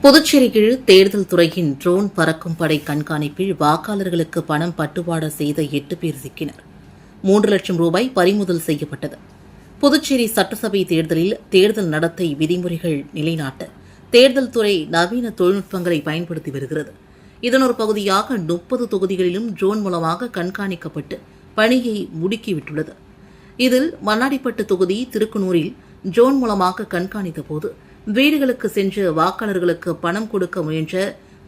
புதுச்சேரியில் தேர்தல் துறையின் ட்ரோன் பறக்கும் படை கண்காணிப்பில் வாக்காளர்களுக்கு பணம் பட்டுவாடா செய்த 8 பேர் சிக்கினர். 3 லட்சம் ரூபாய் பறிமுதல் செய்யப்பட்டது. புதுச்சேரி சட்டசபை தேர்தலில் தேர்தல் நடத்தை விதிமுறைகள் நிலைநாட்ட தேர்தல் துறை நவீன தொழில்நுட்பங்களை பயன்படுத்தி வருகிறது. இதன் ஒரு பகுதியாக 30 தொகுதிகளிலும் ட்ரோன் மூலமாக கண்காணிக்கப்பட்டு பணியை முடுக்கிவிட்டுள்ளது. இதில் மண்ணாடிப்பட்டு தொகுதி திருக்குனூரில் ட்ரோன் மூலமாக கண்காணித்த போது வீடுகளுக்கு சென்று வாக்காளர்களுக்கு பணம் கொடுக்க முயன்ற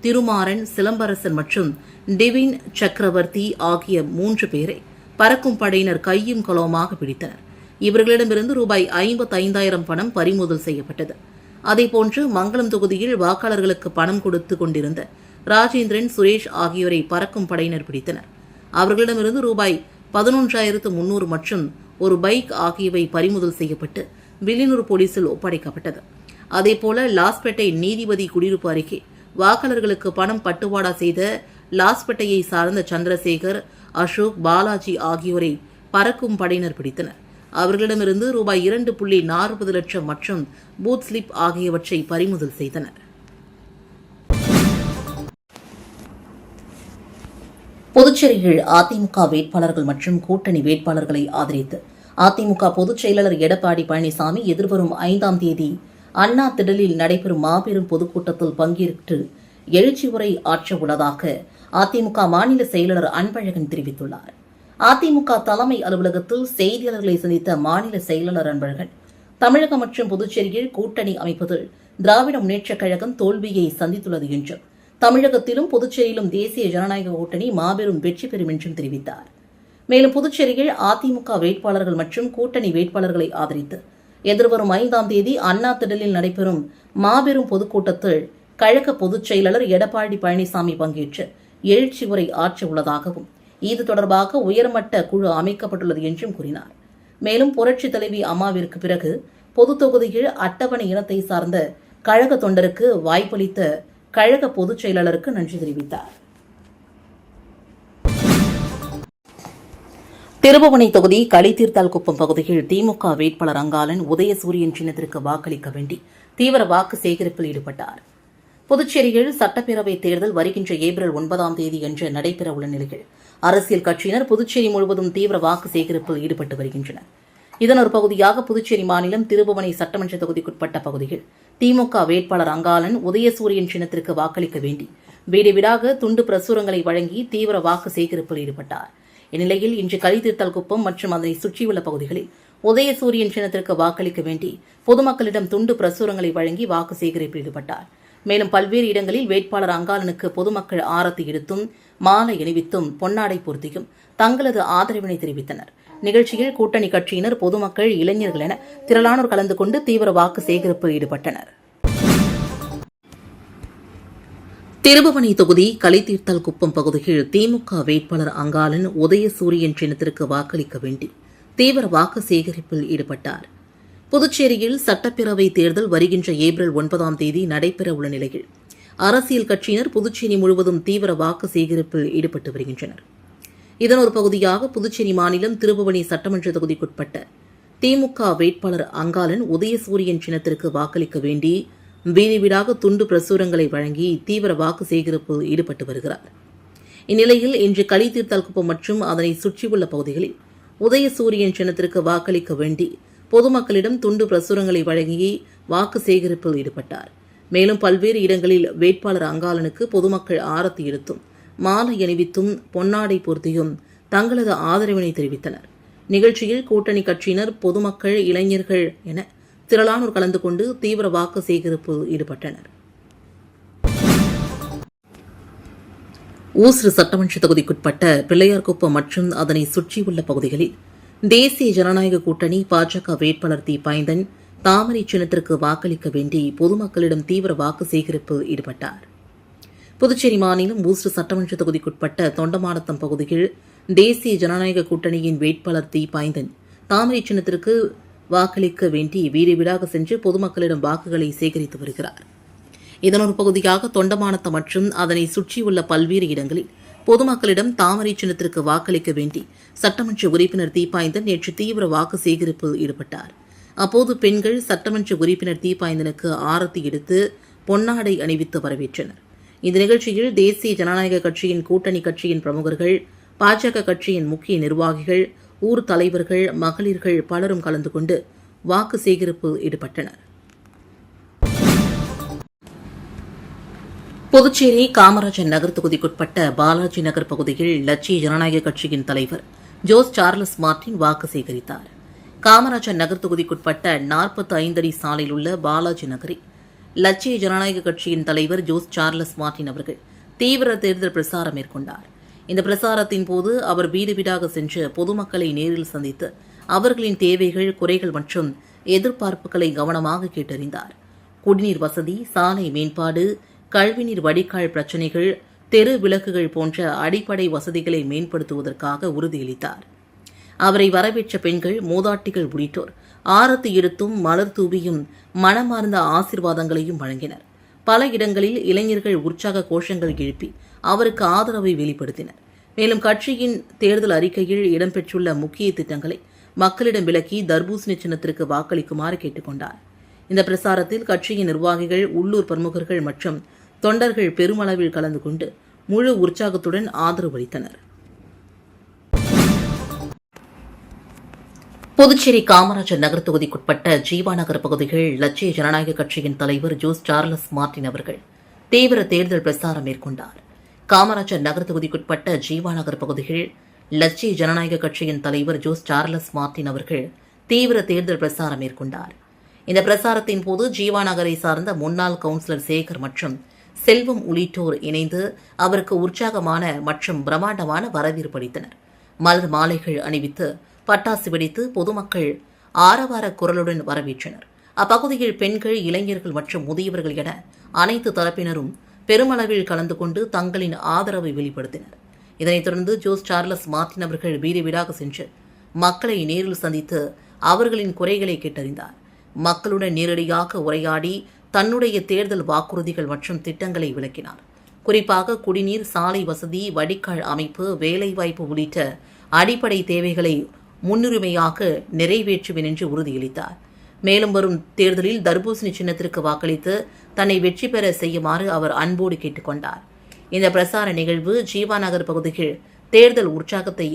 திருமாறன், சிலம்பரசன் மற்றும் டிவின் சக்கரவர்த்தி ஆகிய 3 பேரை பறக்கும் படையினர் கையும் களவுமாக பிடித்தனர். இவர்களிடமிருந்து ரூபாய் 55,000 பணம் பறிமுதல் செய்யப்பட்டது. அதேபோன்று மங்களம் தொகுதியில் வாக்காளர்களுக்கு பணம் கொடுத்து கொண்டிருந்த ராஜேந்திரன், சுரேஷ் ஆகியோரை பறக்கும் படையினர் பிடித்தனர். அவர்களிடமிருந்து ரூபாய் 11,300 மற்றும் ஒரு பைக் ஆகியவை பறிமுதல் செய்யப்பட்டு வில்லியனூர் போலீசில் ஒப்படைக்கப்பட்டது. அதேபோல லாஸ்பேட்டை நீதிபதி குடியிருப்பு அருகே வாக்காளர்களுக்கு பணம் பட்டுவாடா செய்த லாஸ்பேட்டையை சார்ந்த சந்திரசேகர், அசோக், பாலாஜி ஆகியோரை பறக்கும் படையினர் பிடித்தனர். அவர்களிடமிருந்து ரூபாய் 2.40 லட்சம் மற்றும் பூத் ஸ்லிப் ஆகியவற்றை பறிமுதல் செய்தனர். புதுச்சேரியில் அதிமுக வேட்பாளர்கள் மற்றும் கூட்டணி வேட்பாளர்களை ஆதரித்து அதிமுக பொதுச் செயலாளர் எடப்பாடி பழனிசாமி எதிர்வரும் 5ஆம் தேதி அண்ணா திடலில் நடைபெறும் மாபெரும் பொதுக்கூட்டத்தில் பங்கேற்று எழுச்சி உரை ஆற்ற உள்ளதாக அதிமுக மாநில செயலாளர் அன்பழகன் தெரிவித்துள்ளார். அதிமுக தலைமை அலுவலகத்தில் செய்தியாளர்களை சந்தித்த மாநில செயலாளர் அன்பழகன், தமிழகம் மற்றும் புதுச்சேரியில் கூட்டணி அமைப்பதில் திராவிட முன்னேற்றக் கழகம் தோல்வியை சந்தித்துள்ளது என்றும், தமிழகத்திலும் புதுச்சேரியிலும் தேசிய ஜனநாயக கூட்டணி மாபெரும் வெற்றி பெறும் என்றும் தெரிவித்தார். மேலும் புதுச்சேரியில் அதிமுக வேட்பாளர்கள் மற்றும் கூட்டணி வேட்பாளர்களை ஆதரித்து எதிர்வரும் 5ஆம் தேதி அண்ணா திடலில் நடைபெறும் மாபெரும் பொதுக்கூட்டத்தில் கழக பொதுச் செயலாளர் எடப்பாடி பழனிசாமி பங்கேற்று எழுச்சி உரை ஆற்ற உள்ளதாகவும், இது தொடர்பாக உயர்மட்ட குழு அமைக்கப்பட்டுள்ளது என்றும் கூறினார். மேலும் புரட்சித் தலைவி அம்மாவிற்கு பிறகு பொது தொகுதியில் அட்டவணை இனத்தை சார்ந்த கழக தொண்டருக்கு வாய்ப்பளித்த கழக பொதுச் செயலாளருக்கு நன்றி தெரிவித்தார். திருபுவனை தொகுதி களித்தீர்த்தால்குப்பம் பகுதியில் திமுக வேட்பாளர் அங்காளன் உதயசூரியன் சின்னத்திற்கு வாக்களிக்க வேண்டி தீவிர வாக்கு சேகரிப்பில் ஈடுபட்டார். புதுச்சேரியில் சட்டப்பேரவைத் தேர்தல் வருகின்ற ஏப்ரல் 9ஆம் தேதி என்று நடைபெறவுள்ள நிலையில் அரசியல் கட்சியினர் புதுச்சேரி முழுவதும் தீவிர வாக்கு சேகரிப்பில் ஈடுபட்டு வருகின்றனர். இதன் ஒரு பகுதியாக புதுச்சேரி மாநிலம் திருபுவனை சட்டமன்ற தொகுதிக்குட்பட்ட பகுதியில் திமுக வேட்பாளர் அங்காளன் உதயசூரியன் சின்னத்திற்கு வாக்களிக்க வேண்டி வீடு வீடாக துண்டு பிரசுரங்களை வழங்கி தீவிர வாக்கு சேகரிப்பில் ஈடுபட்டார். இந்நிலையில் இன்று களித்தீர்த்தால்குப்பம் மற்றும் அதனை சுற்றியுள்ள பகுதிகளில் உதயசூரியன் சின்னத்திற்கு வாக்களிக்க வேண்டி பொதுமக்களிடம் துண்டு பிரசுரங்களை வழங்கி வாக்கு சேகரிப்பில் ஈடுபட்டார். மேலும் பல்வேறு இடங்களில் வேட்பாளர் அங்காளனுக்கு பொதுமக்கள் ஆரத்தி எடுத்தும் மாலை அணிவித்தும் பொன்னாடை பொருத்தியும் தங்களது ஆதரவினை தெரிவித்தனர். நிகழ்ச்சியில் கூட்டணி கட்சியினர், பொதுமக்கள், இளைஞர்கள் என திரளானோர் கலந்து கொண்டு தீவிர வாக்கு சேகரிப்பில் ஈடுபட்டனர். திருபுவனை தொகுதி களித்தீர்த்தால்குப்பம் பகுதியில் திமுக வேட்பாளர் அங்காளன் உதயசூரியன் சின்னத்திற்கு வாக்களிக்க வேண்டி தீவிர வாக்கு சேகரிப்பில் ஈடுபட்டார். புதுச்சேரியில் சட்டப்பேரவைத் தேர்தல் வருகின்ற ஏப்ரல் 9ஆம் தேதி நடைபெறவுள்ள நிலையில் அரசியல் கட்சியினர் புதுச்சேரி முழுவதும் தீவிர வாக்கு சேகரிப்பில் ஈடுபட்டு வருகின்றனர். இதன் ஒரு பகுதியாக புதுச்சேரி மாநிலம் திருபுவனை சட்டமன்ற தொகுதிக்குட்பட்ட திமுக வேட்பாளர் அங்காளன் உதயசூரியன் சின்னத்திற்கு வாக்களிக்க வேண்டி வீதி வீடாக துண்டு பிரசுரங்களை வழங்கி தீவிர வாக்கு சேகரிப்பில் ஈடுபட்டு வருகிறார். இந்நிலையில் இன்று களித்தீர்த்தால்குப்பம் மற்றும் அதனை சுற்றியுள்ள பகுதிகளில் உதயசூரியன் சின்னத்திற்கு வாக்களிக்க வேண்டி பொதுமக்களிடம் துண்டு பிரசுரங்களை வழங்கி வாக்கு சேகரிப்பில் ஈடுபட்டார். மேலும் பல்வேறு இடங்களில் வேட்பாளர் அங்காளனுக்கு பொதுமக்கள் ஆரத்தி எடுத்தும் மாலை அணிவித்தும் பொன்னாடை பொருத்தியும் தங்களது ஆதரவினை தெரிவித்தனர். நிகழ்ச்சியில் கூட்டணி கட்சியினர், பொதுமக்கள், இளைஞர்கள் என திரளானோர் கலந்து கொண்டு தீவிர வாக்கு சேகரிப்பில் ஈடுபட்டனர். ஊசுடு சட்டமன்ற தொகுதிக்குட்பட்ட பிள்ளையார்குப்பம் மற்றும் அதனை சுற்றியுள்ள பகுதிகளில் தேசிய ஜனநாயக கூட்டணி பாஜக வேட்பாளர் தீபாய்ந்தன் தாமரை சின்னத்திற்கு வாக்களிக்க வேண்டி பொதுமக்களிடம் தீவிர வாக்கு சேகரிப்பில் ஈடுபட்டார். புதுச்சேரி மாநிலம் ஊசுடு சட்டமன்ற தொகுதிக்குட்பட்ட தொண்டமானத்தம் பகுதியில் தேசிய ஜனநாயக கூட்டணியின் வேட்பாளர் தீபாய்ந்தன் தாமரை சின்னத்திற்கு வாக்களிக்க வேண்டி வீடு வீடாக சென்று பொதுமக்களிடம் வாக்குகளை சேகரித்து வருகிறார். இதன் ஒரு பகுதியாக தொண்டமானத்தம் மற்றும் அதனை சுற்றியுள்ள பல்வேறு இடங்களில் பொதுமக்களிடம் தாமரை சின்னத்திற்கு வாக்களிக்க வேண்டி சட்டமன்ற உறுப்பினர் தீபாய்ந்தன் நேற்று தீவிர வாக்கு சேகரிப்பில் ஈடுபட்டார். அப்போது பெண்கள் சட்டமன்ற உறுப்பினர் தீபாய்ந்தனுக்கு ஆரத்தி எடுத்து பொன்னாடை அணிவித்து வரவேற்றனர். இந்த நிகழ்ச்சியில் தேசிய ஜனநாயக கட்சியின் கூட்டணி கட்சியின் பிரமுகர்கள், பாஜக கட்சியின் முக்கிய நிர்வாகிகள், ஊர் தலைவர்கள், மகளிர்கள் பலரும் கலந்து கொண்டு வாக்கு சேகரிப்பில் ஈடுபட்டனர். புதுச்சேரி காமராஜர் நகர் தொகுதிக்குட்பட்ட பாலாஜி நகர் பகுதியில் லட்சிய ஜனநாயக கட்சியின் தலைவர் ஜோஸ் சார்லஸ் மார்டின் வாக்கு சேகரித்தார். காமராஜர் நகர் தொகுதிக்குட்பட்ட 45 அடி சாலையில் உள்ள பாலாஜி நகரில் லட்சிய ஜனநாயக கட்சியின் தலைவர் ஜோஸ் சார்லஸ் மார்டின் அவர்கள் தீவிர தேர்தல் பிரசாரம் மேற்கொண்டார். இந்த பிரசாரத்தின் போது அவர் வீடு வீடாக சென்று பொதுமக்களை நேரில் சந்தித்து அவர்களின் தேவைகள், குறைகள் மற்றும் எதிர்பார்ப்புகளை கவனமாக கேட்டறிந்தார். குடிநீர் வசதி, சாலை மேம்பாடு, கழிவுநீர் வடிகால் பிரச்சினைகள், தெரு விளக்குகள் போன்ற அடிப்படை வசதிகளை மேம்படுத்துவதற்காக உறுதியளித்தார். அவரை வரவேற்ற பெண்கள், மூதாட்டிகள் உள்ளிட்டோர் ஆரத்தி எடுத்தும் மலர் தூவியும் மனமார்ந்த ஆசீர்வாதங்களையும் வழங்கினர். பல இடங்களில் இளைஞர்கள் உற்சாக கோஷங்கள் எழுப்பி அவருக்கு ஆதரவை வெளிப்படுத்தினர். மேலும் கட்சியின் தேர்தல் அறிக்கையில் இடம்பெற்றுள்ள முக்கிய திட்டங்களை மக்களிடம் விளக்கி தர்பூசணி சின்னத்திற்கு வாக்களிக்குமாறு கேட்டுக் கொண்டார். இந்த பிரசாரத்தில் கட்சியின் நிர்வாகிகள், உள்ளூர் பிரமுகர்கள் மற்றும் தொண்டர்கள் பெருமளவில் கலந்து கொண்டு முழு உற்சாகத்துடன் ஆதரவு அளித்தனர். புதுச்சேரி காமராஜர் நகர் தொகுதிக்குட்பட்ட ஜீவா நகர் பகுதிகள் லட்சிய ஜனநாயக கட்சியின் தலைவர் ஜோஸ் சார்லஸ் மார்டின் அவர்கள் தீவிர தேர்தல் பிரசாரம் மேற்கொண்டார். காமராஜர் நகர் தொகுதிக்குட்பட்ட ஜீவா நகர் பகுதிகள் லட்சிய ஜனநாயக கட்சியின் தலைவர் ஜோஸ் சார்லஸ் மார்டின் அவர்கள் தீவிர தேர்தல் பிரசாரம் மேற்கொண்டார். இந்த பிரசாரத்தின் போது ஜீவா நகரை சார்ந்த முன்னாள் கவுன்சிலர் சேகர் மற்றும் செல்வம் உள்ளிட்டோர் இணைந்து அவருக்கு உற்சாகமான மற்றும் பிரம்மாண்டமான வரவேற்பு அளித்தனர். மலர் மாலைகள் அணிவித்து பட்டாசு வெடித்து பொதுமக்கள் ஆரவார குரலுடன் வரவேற்றனர். அப்பகுதியில் பெண்கள், இளைஞர்கள் மற்றும் முதியவர்கள் என அனைத்து தரப்பினரும் பெருமளவில் கலந்து கொண்டு தங்களின் ஆதரவை வெளிப்படுத்தினர். இதனைத் தொடர்ந்து ஜோஸ் சார்லஸ் மார்டின் அவர்கள் வீடு வீடாக சென்று மக்களை நேரில் சந்தித்து அவர்களின் குறைகளை கேட்டறிந்தார். மக்களுடன் நேரடியாக உரையாடி தன்னுடைய தேர்தல் வாக்குறுதிகள் மற்றும் திட்டங்களை விளக்கினார். குறிப்பாக குடிநீர், சாலை வசதி, வடிகால் அமைப்பு, வேலைவாய்ப்பு உள்ளிட்ட அடிப்படை தேவைகளை முன்னுரிமையாக நிறைவேற்றுவேன் என்று உறுதியளித்தார். மேலும் வரும் தேர்தலில் தர்பூசணி சின்னத்திற்கு வாக்களித்து தன்னை வெற்றி பெற செய்யுமாறு அவர் அன்போடு கேட்டுக் கொண்டார். இந்த பிரசார நிகழ்வு ஜீவா நகர் பகுதியில் தேர்தல் உற்சாகத்தை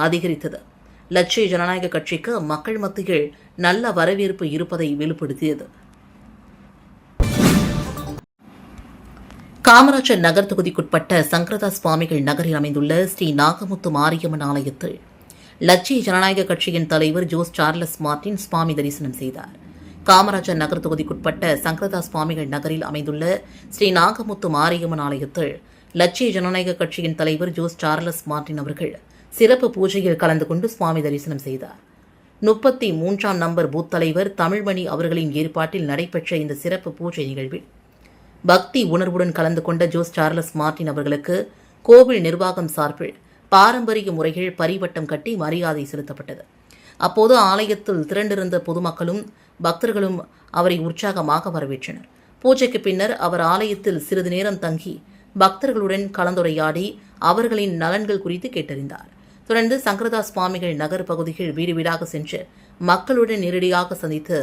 அதிகரித்தது. லட்சிய ஜனநாயக கட்சிக்கு மக்கள் மத்தியில் நல்ல வரவேற்பு இருப்பதை வெளிப்படுத்தியது. காமராஜர் நகர் தொகுதிக்குட்பட்ட சங்கரதாஸ் சுவாமிகள் நகரில் அமைந்துள்ள ஸ்ரீ நாகமுத்து மாரியம்மன் ஆலயத்தில் லட்சிய ஜனநாயக கட்சியின் தலைவர் ஜோஸ் சார்லஸ் மார்டின் சுவாமி தரிசனம் செய்தார். காமராஜர் நகர் தொகுதிக்குட்பட்ட சங்கரதாஸ் சுவாமிகள் நகரில் அமைந்துள்ள ஸ்ரீ நாகமுத்து மாரியம்மன் ஆலயத்தில் லட்சிய ஜனநாயக கட்சியின் தலைவர் ஜோஸ் சார்லஸ் மார்டின் அவர்கள் சிறப்பு பூஜையில் கலந்து கொண்டு சுவாமி தரிசனம் செய்தார். 33ஆம் நம்பர் பூத் தலைவர் தமிழ்மணி அவர்களின் ஏற்பாட்டில் நடைபெற்ற இந்த சிறப்பு பூஜை நிகழ்வில் பக்தி உணர்வுடன் கலந்து கொண்ட ஜோஸ் சார்லஸ் மார்டின் அவர்களுக்கு கோவில் நிர்வாகம் சார்பில் பாரம்பரிய முறைகள் பரிவட்டம் கட்டி மரியாதை செலுத்தப்பட்டது. அப்போது ஆலயத்தில் திரண்டிருந்த பொதுமக்களும் பக்தர்களும் அவரை உற்சாகமாக வரவேற்றனர். பூஜைக்கு பின்னர் அவர் ஆலயத்தில் சிறிது நேரம் தங்கி பக்தர்களுடன் கலந்துரையாடி அவர்களின் நலன்கள் குறித்து கேட்டறிந்தார். தொடர்ந்து சங்கரதாஸ் சுவாமிகள் நகர் பகுதியில் வீடு வீடாக சென்று மக்களுடன் நேரடியாக சந்தித்து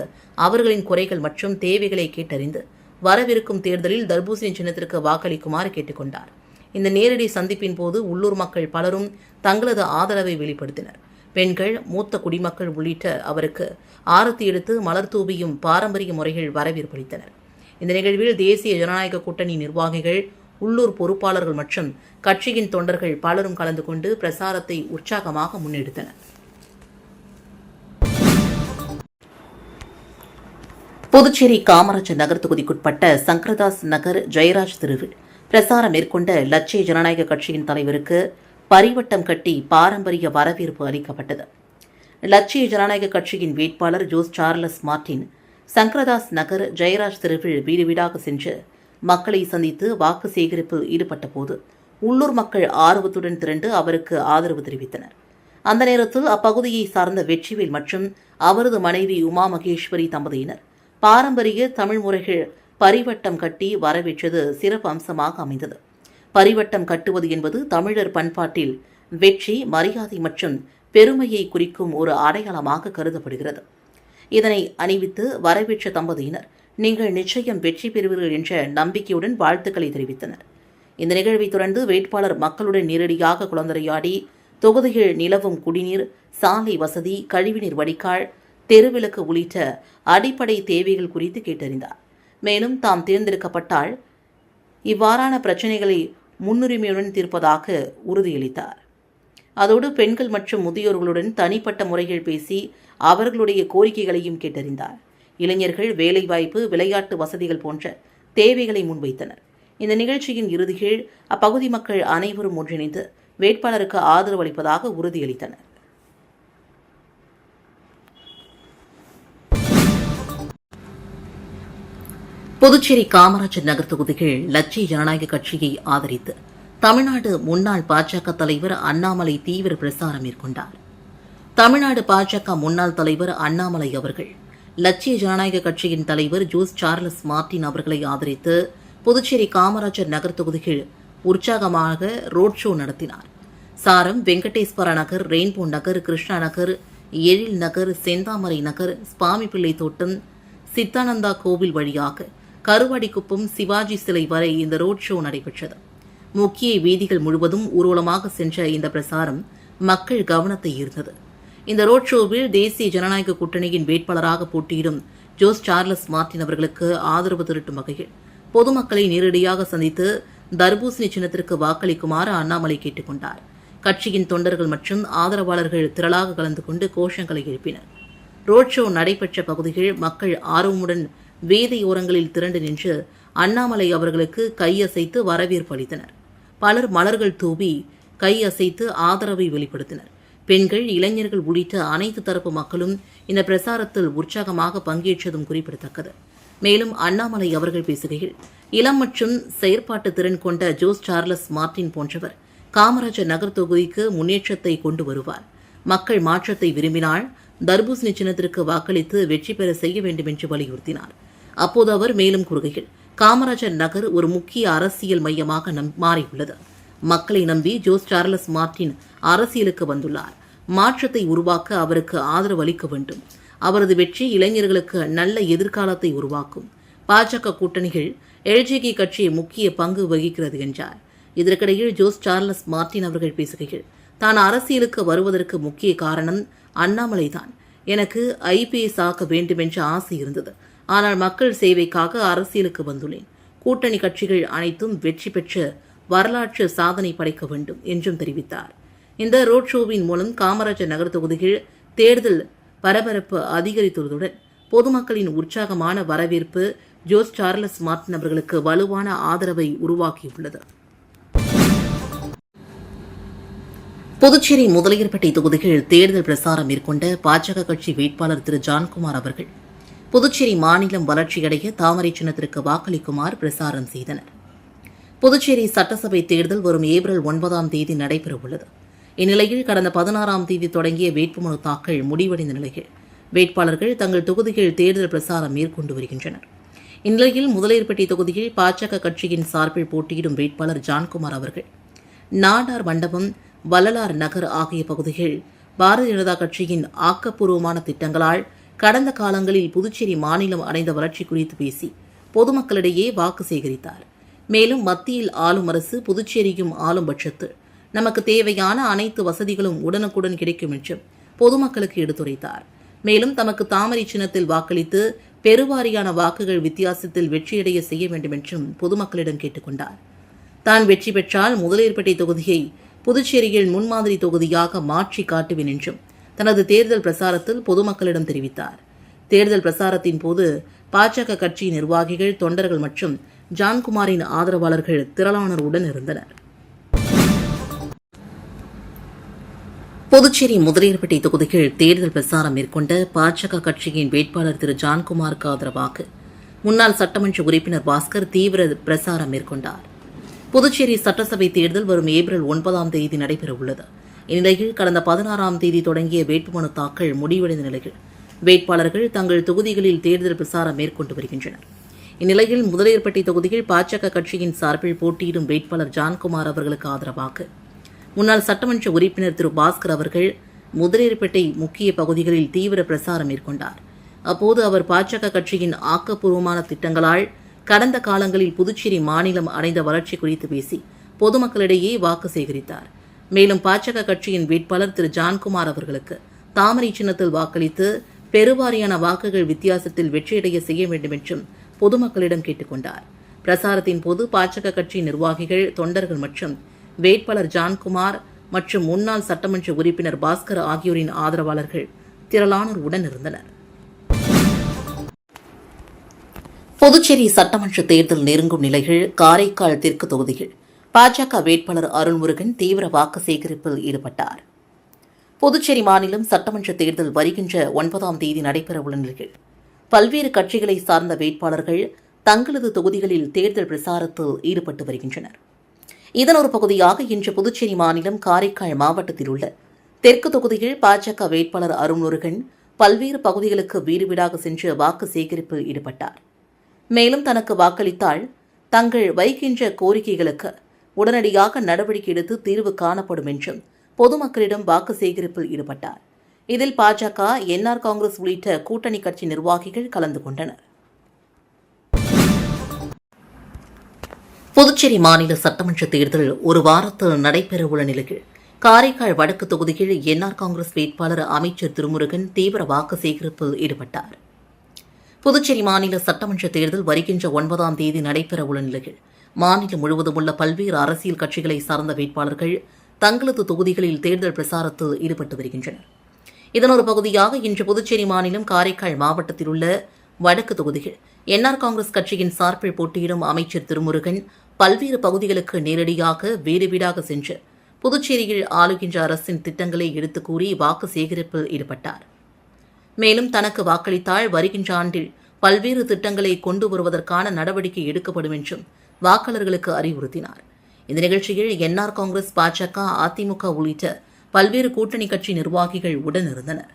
அவர்களின் குறைகள் மற்றும் தேவைகளை கேட்டறிந்து வரவிருக்கும் தேர்தலில் தர்பூசணி சின்னத்திற்கு வாக்களிக்குமாறு கேட்டுக் கொண்டார். இந்த நேரடி சந்திப்பின் போது உள்ளூர் மக்கள் பலரும் தங்களது ஆதரவை வெளிப்படுத்தினர். பெண்கள், மூத்த குடிமக்கள் உள்ளிட்ட அவருக்கு ஆரத்தி எடுத்து மலர் தூவியும் பாரம்பரிய முறைகள் வரவேற்பளித்தனர். இந்த நிகழ்வில் தேசிய ஜனநாயக கூட்டணி நிர்வாகிகள், உள்ளூர் பொறுப்பாளர்கள் மற்றும் கட்சியின் தொண்டர்கள் பலரும் கலந்து கொண்டு பிரசாரத்தை உற்சாகமாக முன்னெடுத்தனர். புதுச்சேரி காமராஜர் நகர் தொகுதிக்குட்பட்ட சங்கரதாஸ் நகர் ஜெயராஜ் தெருவில் பிரசாரம் மேற்கொண்ட லட்சிய ஜனநாயக கட்சியின் தலைவருக்கு பரிவட்டம் கட்டி பாரம்பரிய வரவேற்பு அளிக்கப்பட்டது. லட்சிய ஜனநாயக கட்சியின் வேட்பாளர் ஜோஸ் சார்லஸ் மார்டின் சங்கரதாஸ் நகர் ஜெயராஜ் தெருவில் வீடு வீடாக சென்று மக்களை சந்தித்து வாக்கு சேகரிப்பில் ஈடுபட்ட போது உள்ளூர் மக்கள் ஆர்வத்துடன் திரண்டு அவருக்கு ஆதரவு தெரிவித்தனர். அந்த நேரத்தில் அப்பகுதியை சார்ந்த வெற்றிவேல் மற்றும் அவரது மனைவி உமா மகேஸ்வரி தம்பதியினர் பாரம்பரிய தமிழ் முறைகள் பரிவட்டம் கட்டி வரவேற்றது சிறப்பு அம்சமாக அமைந்தது. பரிவட்டம் கட்டுவது என்பது தமிழர் பண்பாட்டில் வெற்றி, மரியாதை மற்றும் பெருமையை குறிக்கும் ஒரு அடையாளமாக கருதப்படுகிறது. இதனை அணிவித்து வரவேற்ற தம்பதியினர் நீங்கள் நிச்சயம் வெற்றி பெறுவீர்கள் என்ற நம்பிக்கையுடன் வாழ்த்துக்களை தெரிவித்தனர். இந்த நிகழ்வை தொடர்ந்து வேட்பாளர் மக்களுடன் நேரடியாக கலந்துரையாடி தொகுதியில் நிலவும் குடிநீர், சாலை வசதி, கழிவுநீர் வடிகால், தெருவிளக்கு உள்ளிட்ட அடிப்படை தேவைகள் குறித்து கேட்டறிந்தார். மேலும் தாம் தேர்ந்தெடுக்கப்பட்டால் இவ்வாறான பிரச்சினைகளை முன்னுரிமையுடன் தீர்ப்பதாக உறுதியளித்தார். அதோடு பெண்கள் மற்றும் முதியோர்களுடன் தனிப்பட்ட முறையில் பேசி அவர்களுடைய கோரிக்கைகளையும் கேட்டறிந்தார். இளைஞர்கள் வேலைவாய்ப்பு, விளையாட்டு வசதிகள் போன்ற தேவைகளை முன்வைத்தனர். இந்த நிகழ்ச்சியின் இறுதியில் அப்பகுதி மக்கள் அனைவரும் ஒன்றிணைந்து வேட்பாளருக்கு ஆதரவு அளிப்பதாக உறுதியளித்தனர். புதுச்சேரி காமராஜர் நகர் தொகுதியில் லட்சிய ஜனநாயக கட்சியை ஆதரித்து தமிழ்நாடு முன்னாள் பாஜக தலைவர் அண்ணாமலை தீவிர பிரசாரம் மேற்கொண்டார். தமிழ்நாடு பாஜக முன்னாள் தலைவர் அண்ணாமலை அவர்கள் லட்சிய ஜனநாயக கட்சியின் தலைவர் ஜோஸ் சார்லஸ் மார்டின் அவர்களை ஆதரித்து புதுச்சேரி காமராஜர் நகர் தொகுதியில் உற்சாகமாக ரோட் ஷோ நடத்தினார். சாரம், வெங்கடேஸ்வர நகர், ரெயின்போ நகர், கிருஷ்ணா நகர், எழில் நகர், செந்தாமரை நகர், சுவாமிப்பிள்ளை தோட்டம், சித்தானந்தா கோவில் வழியாக கருவாடிக்குப்பம், சிவாஜி சிலை வரை இந்த ரோட் ஷோ நடைபெற்றது. முக்கிய வீதிகள் முழுவதும் ஊர்வலமாக சென்ற இந்த பிரசாரம் மக்கள் கவனத்தை ஈர்த்தது. இந்த ரோட் ஷோவில் தேசிய ஜனநாயக கூட்டணியின் வேட்பாளராக போட்டியிடும் ஜோஸ் சார்லஸ் மார்டின் அவர்களுக்கு ஆதரவு திரட்டும் வகையில் பொதுமக்களை நேரடியாக சந்தித்து தர்பூசணி சின்னத்திற்கு வாக்களிக்குமாறு அண்ணாமலை கேட்டுக் கொண்டார். கட்சியின் தொண்டர்கள் மற்றும் ஆதரவாளர்கள் திரளாக கலந்து கொண்டு கோஷங்களை எழுப்பினர். ரோட் ஷோ நடைபெற்ற பகுதிகள் மக்கள் ஆர்வமுடன் வீதியோரங்களில் திரண்டு நின்று அண்ணாமலை அவர்களுக்கு கையசைத்து வரவேற்பு அளித்தனர். பலர் மலர்கள் தூவி கையசைத்து ஆதரவை வெளிப்படுத்தினர். பெண்கள், இளைஞர்கள் உள்ளிட்ட அனைத்து தரப்பு மக்களும் இந்த பிரசாரத்தில் உற்சாகமாக பங்கேற்றதும் குறிப்பிடத்தக்கது. மேலும் அண்ணாமலை அவர்கள் பேசுகையில், இளம் மற்றும் செயற்பாட்டு திறன் கொண்ட ஜோஸ் சார்லஸ் மார்டின் போன்றவர் காமராஜர் நகர் தொகுதிக்கு முன்னேற்றத்தை கொண்டு வருவார். மக்கள் மாற்றத்தை விரும்பினால் தர்பூசணி சின்னத்திற்கு வாக்களித்து வெற்றி பெற செய்ய வேண்டும் என்று வலியுறுத்தினார். அப்போது அவர் மேலும் கூறுகையில், காமராஜர் நகர் ஒரு முக்கிய அரசியல் மையமாக மாறியுள்ளது. மக்களை நம்பி ஜோஸ் சார்லஸ் மார்டின் அரசியலுக்கு வந்துள்ளார். மாற்றத்தை உருவாக்க அவருக்கு ஆதரவு அளிக்க வேண்டும். அவரது வெற்றி இளைஞர்களுக்கு நல்ல எதிர்காலத்தை உருவாக்கும். பாஜக கூட்டணிகள் எல்ஜேகே கட்சி முக்கிய பங்கு வகிக்கிறது என்றார். இதற்கிடையில் ஜோஸ் சார்லஸ் மார்டின் அவர்கள் பேசுகையில், தான் அரசியலுக்கு வருவதற்கு முக்கிய காரணம் அண்ணாமலைதான். எனக்கு IPS ஆக்க வேண்டுமென்ற ஆசை இருந்தது. ஆனால் மக்கள் சேவைக்காக அரசியலுக்கு வந்துள்ளேன். கூட்டணி கட்சிகள் அனைத்தும் வெற்றி பெற்று வரலாற்று சாதனை படைக்க வேண்டும் என்றும் தெரிவித்தார். இந்த ரோட் ஷோவின் மூலம் காமராஜர் நகர் தொகுதியில் தேர்தல் பரபரப்பு அதிகரித்துள்ளதுடன் பொதுமக்களின் உற்சாகமான வரவேற்பு ஜோஸ் சார்லஸ் மார்டின் அவர்களுக்கு வலுவான ஆதரவை உருவாக்கியுள்ளது. புதுச்சேரி முதலியார்பேட்டை தொகுதியில் தேர்தல் பிரசாரம் மேற்கொண்ட பாஜக கட்சி வேட்பாளர் திரு ஜான்குமார் அவர்கள் புதுச்சேரி மாநிலம் வளர்ச்சியடைய தாமரை சின்னத்திற்கு வாக்களிக்குமாறு பிரசாரம் செய்தனர். புதுச்சேரி சட்டசபை தேர்தல் வரும் ஏப்ரல் 9ஆம் தேதி நடைபெறவுள்ளது. இந்நிலையில் கடந்த 16ஆம் தேதி தொடங்கிய வேட்புமனு தாக்கல் முடிவடைந்த நிலையில் வேட்பாளர்கள் தங்கள் தொகுதியில் தேர்தல் பிரசாரம் மேற்கொண்டு வருகின்றனர். இந்நிலையில் முதலியார்பேட்டை தொகுதியில் பாஜக கட்சியின் சார்பில் போட்டியிடும் வேட்பாளர் ஜான்குமார் அவர்கள் நாடார் மண்டபம், வள்ளலார் நகர் ஆகிய பகுதிகள் பாரதிய ஜனதா கட்சியின் ஆக்கப்பூர்வமான திட்டங்களால் கடந்த காலங்களில் புதுச்சேரி மாநிலம் அடைந்த வளர்ச்சி குறித்து பேசி பொதுமக்களிடையே வாக்கு சேகரித்தார். மேலும் மத்தியில் ஆளும் அரசு புதுச்சேரியும் ஆளும் பட்சத்தில் நமக்கு தேவையான அனைத்து வசதிகளும் உடனுக்குடன் கிடைக்கும் என்றும் பொதுமக்களுக்கு எடுத்துரைத்தார். மேலும் தமக்கு தாமரை சின்னத்தில் வாக்களித்து பெருவாரியான வாக்குகள் வித்தியாசத்தில் வெற்றியடைய செய்ய வேண்டும் என்றும் பொதுமக்களிடம் கேட்டுக் கொண்டார். தான் வெற்றி பெற்றால் முதலியார்பேட்டை தொகுதியை புதுச்சேரியில் முன்மாதிரி தொகுதியாக மாற்றி காட்டுவேன் என்றும் தனது தேர்தல் பிரசாரத்தில் பொதுமக்களிடம் தெரிவித்தார். தேர்தல் பிரசாரத்தின் போது பாஜக கட்சி நிர்வாகிகள், தொண்டர்கள் மற்றும் ஜான்குமாரின் ஆதரவாளர்கள் திரளானோர் உடன் இருந்தனர். புதுச்சேரி முதலியார்பேட்டை தொகுதியில் தேர்தல் பிரசாரம் மேற்கொண்ட பாஜக கட்சியின் வேட்பாளர் திரு ஜான்குமாருக்கு ஆதரவாக முன்னாள் சட்டமன்ற உறுப்பினர் பாஸ்கர் தீவிர பிரசாரம் மேற்கொண்டார். புதுச்சேரி சட்டசபை தேர்தல் வரும் ஏப்ரல் 9ஆம் தேதி நடைபெறவுள்ளது. இந்நிலையில் கடந்த 16ஆம் தேதி தொடங்கிய வேட்புமனு தாக்கல் முடிவடைந்த நிலையில் வேட்பாளர்கள் தங்கள் தொகுதிகளில் தேர்தல் பிரசாரம் மேற்கொண்டு வருகின்றனர். இந்நிலையில் முதலியார்பேட்டை தொகுதியில் பாஜக கட்சியின் சார்பில் போட்டியிடும் வேட்பாளர் ஜான்குமார் அவர்களுக்கு ஆதரவாக முன்னாள் சட்டமன்ற உறுப்பினர் திரு பாஸ்கர் அவர்கள் முதலியார்பேட்டை முக்கிய பகுதிகளில் தீவிர பிரசாரம் மேற்கொண்டார். அப்போது அவர் பாஜக கட்சியின் ஆக்கப்பூர்வமான திட்டங்களால் கடந்த காலங்களில் புதுச்சேரி மாநிலம் அடைந்த வளர்ச்சி குறித்து பேசி பொதுமக்களிடையே வாக்கு சேகரித்தார். மேலும் பாஜக கட்சியின் வேட்பாளர் திரு ஜான்குமார் அவர்களுக்கு தாமரை சின்னத்தில் வாக்களித்து பெருவாரியான வாக்குகள் வித்தியாசத்தில் வெற்றியடைய செய்ய வேண்டும் என்றும் பொதுமக்களிடம் கேட்டுக் கொண்டார். பிரசாரத்தின் போது பாஜக கட்சி நிர்வாகிகள், தொண்டர்கள் மற்றும் வேட்பாளர் ஜான்குமார் மற்றும் முன்னாள் சட்டமன்ற உறுப்பினர் பாஸ்கர் ஆகியோரின் ஆதரவாளர்கள் திரளானோர் உடனிருந்தனர். புதுச்சேரி சட்டமன்ற தேர்தல் நெருங்கும் நிலையில் காரைக்கால் தெற்கு தொகுதியில் பாஜக வேட்பாளர் அருள்முருகன் தீவிர வாக்கு சேகரிப்பில் ஈடுபட்டார். புதுச்சேரி மாநிலம் சட்டமன்ற தேர்தல் வருகின்ற 9ஆம் தேதி நடைபெறவுள்ள நிலையில் பல்வேறு கட்சிகளை சார்ந்த வேட்பாளர்கள் தங்களது தொகுதிகளில் தேர்தல் பிரசாரத்தில் ஈடுபட்டு வருகின்றனர். இதன் ஒரு பகுதியாக இன்று புதுச்சேரி மாநிலம் காரைக்கால் மாவட்டத்தில் உள்ள தெற்கு தொகுதியில் பாஜக வேட்பாளர் அருள்முருகன் பல்வேறு பகுதிகளுக்கு வீடு வீடாக சென்று வாக்கு சேகரிப்பில் ஈடுபட்டார். மேலும் தனக்கு வாக்களித்தால் தங்கள் வைக்கின்ற கோரிக்கைகளுக்கு உடனடியாக நடவடிக்கை எடுத்து தீர்வு காணப்படும் என்றும் பொதுமக்களிடம் வாக்கு சேகரிப்பில் ஈடுபட்டார். இதில் பாஜக, என்ஆர் காங்கிரஸ் உள்ளிட்ட கூட்டணி கட்சி நிர்வாகிகள் கலந்து கொண்டனர். புதுச்சேரி மாநில சட்டமன்ற தேர்தல் ஒரு வாரத்தில் நடைபெறவுள்ள நிலையில் காரைக்கால் வடக்கு தொகுதியில் என்ஆர் காங்கிரஸ் வேட்பாளர் அமைச்சர் திருமுருகன் தீவிர வாக்கு சேகரிப்பில் ஈடுபட்டார். புதுச்சேரி மாநில சட்டமன்ற தேர்தல் வருகின்ற 9ஆம் தேதி நடைபெறவுள்ள நிலையில் மாநிலம் முழுவதும் உள்ள பல்வேறு அரசியல் கட்சிகளை சார்ந்த வேட்பாளர்கள் தங்களது தொகுதிகளில் தேர்தல் பிரசாரத்தில் ஈடுபட்டு வருகின்றனர். இதன் ஒரு பகுதியாக இன்று புதுச்சேரி மாநிலம் காரைக்கால் மாவட்டத்தில் உள்ள வடக்கு தொகுதியில் என்ஆர் காங்கிரஸ் கட்சியின் சார்பில் போட்டியிடும் அமைச்சர் திருமுருகன் பல்வேறு பகுதிகளுக்கு நேரடியாக வீடு வீடாக சென்று புதுச்சேரியில் ஆளுகின்ற அரசின் திட்டங்களை எடுத்துக் கூறி வாக்கு சேகரிப்பில் ஈடுபட்டார். மேலும் தனக்கு வாக்களித்தால் வருகின்ற ஆண்டில் பல்வேறு திட்டங்களை கொண்டு வருவதற்கான நடவடிக்கை எடுக்கப்படும் என்றும் வாக்காளர்களுக்கு அறிவுறுத்தினார். இந்த நிகழ்ச்சியில் என்ஆர் காங்கிரஸ், பாஜக, அதிமுக உள்ளிட்ட பல்வேறு கூட்டணி கட்சி நிர்வாகிகள் உடனிருந்தனர்.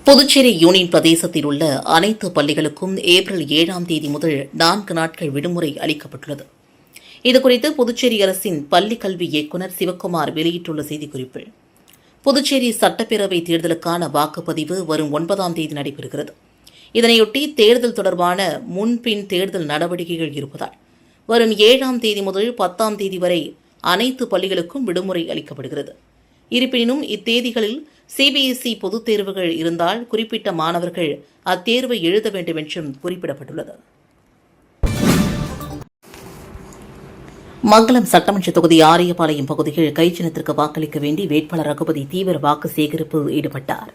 புதுச்சேரி யூனியன் பிரதேசத்தில் உள்ள அனைத்து பள்ளிகளுக்கும் ஏப்ரல் 7ஆம் தேதி முதல் 4 நாட்கள் விடுமுறை அளிக்கப்பட்டுள்ளது. இதுகுறித்து புதுச்சேரி அரசின் பள்ளிக் கல்வி இயக்குநர் சிவக்குமார் வெளியிட்டுள்ள செய்திக்குறிப்பில், புதுச்சேரி சட்டப்பேரவை தேர்தலுக்கான வாக்குப்பதிவு வரும் 9ஆம் தேதி நடைபெறுகிறது. இதனையொட்டி தேர்தல் தொடர்பான முன்பின் தேர்தல் நடவடிக்கைகள் இருப்பதால் வரும் 7ஆம் தேதி முதல் 10ஆம் தேதி வரை அனைத்து பள்ளிகளுக்கும் விடுமுறை அளிக்கப்படுகிறது. இருப்பினும் இத்தேதிகளில் சிபிஎஸ்இ பொதுத் தேர்வுகள் இருந்தால் குறிப்பிட்ட மாணவர்கள் அத்தேர்வை எழுத வேண்டும் என்றும் குறிப்பிடப்பட்டுள்ளது. மங்கலம் சட்டமன்ற தொகுதி ஆரியபாளையம் பகுதியில் கைச்சின்னத்திற்கு வாக்களிக்க வேண்டி வேட்பாளர் ரகுபதி தீவிர வாக்கு சேகரிப்பில் ஈடுபட்டார்.